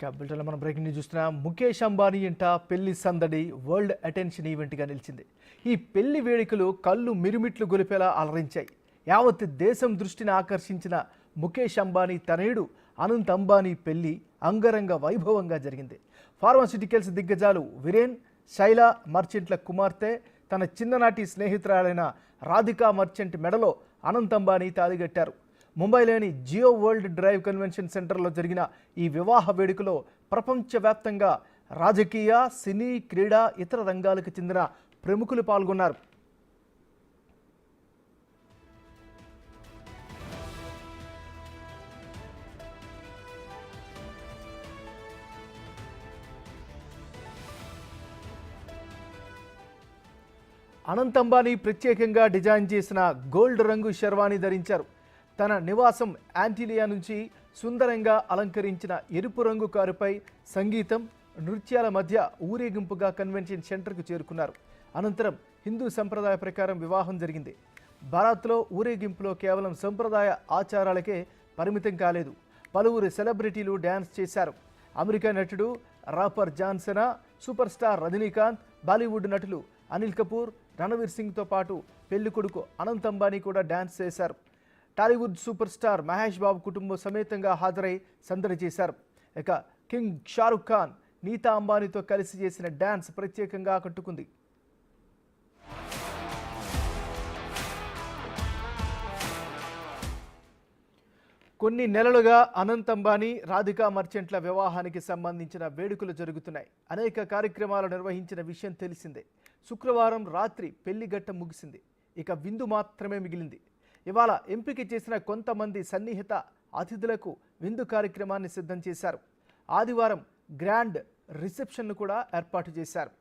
Capital మనం breaking news చూస్తున్నాం. ముఖేష్ అంబానీ ఇంట పెళ్లి సందడి వరల్డ్ అటెన్షన్ ఈవెంట్గా నిలిచింది. ఈ పెళ్లి వేడుకలు కళ్ళు మిరుమిట్లు గొలిపేలా అలరించాయి. యావత్ దేశం దృష్టిని ఆకర్షించిన ముఖేష్ అంబానీ తనయుడు అనంత్ అంబానీ పెళ్లి అంగరంగ వైభవంగా జరిగింది. ఫార్మాస్యూటికల్స్ దిగ్గజాలు విరేన్, శైలా మర్చెంట్ల కుమార్తె తన చిన్ననాటి స్నేహితురాలైన రాధికా మర్చెంట్ మెడలో అనంత్ అంబానీ తాళిగట్టారు. ముంబైలోని జియో వరల్డ్ డ్రైవ్ కన్వెన్షన్ సెంటర్లో జరిగిన ఈ వివాహ వేడుకలో ప్రపంచవ్యాప్తంగా రాజకీయ, సినీ, క్రీడా, ఇతర రంగాలకు చెందిన ప్రముఖులు పాల్గొన్నారు. అనంత్ అంబానీ ప్రత్యేకంగా డిజైన్ చేసిన గోల్డ్ రంగు షెర్వానీ ధరించారు. తన నివాసం యాంటిలియా నుంచి సుందరంగా అలంకరించిన ఎరుపు రంగు కారుపై సంగీతం, నృత్యాల మధ్య ఊరేగింపుగా కన్వెన్షన్ సెంటర్కు చేరుకున్నారు. అనంతరం హిందూ సంప్రదాయ ప్రకారం వివాహం జరిగింది. భారత్లో ఊరేగింపులో కేవలం సంప్రదాయ ఆచారాలకే పరిమితం కాలేదు. పలువురు సెలబ్రిటీలు డ్యాన్స్ చేశారు. అమెరికా నటుడు rapper Johnson, super star Rajinikanth, Bollywood నటులు అనిల్ కపూర్, రణవీర్ సింగ్తో పాటు పెళ్లి కొడుకు అనంత్ అంబానీ కూడా డ్యాన్స్ చేశారు. టాలీవుడ్ సూపర్ స్టార్ మహేష్ బాబు కుటుంబం సమేతంగా హాజరై సందడి చేశారు. ఇక కింగ్ షారుఖ్ ఖాన్ నీతా అంబానీతో కలిసి చేసిన డ్యాన్స్ ప్రత్యేకంగా ఆకట్టుకుంది. కొన్ని నెలలుగా అనంత్ అంబానీ, రాధికా మర్చెంట్ల వివాహానికి సంబంధించిన వేడుకలు జరుగుతున్నాయి. అనేక కార్యక్రమాలు నిర్వహించిన విషయం తెలిసిందే. శుక్రవారం రాత్రి పెళ్లి ఘట్టం ముగిసింది. ఇక విందు మాత్రమే మిగిలింది. ఇవాళ ఎంపిక చేసిన కొంతమంది సన్నిహిత అతిథులకు విందు కార్యక్రమాన్ని సిద్ధం చేశారు. ఆదివారం గ్రాండ్ రిసెప్షన్ను కూడా ఏర్పాటు చేశారు.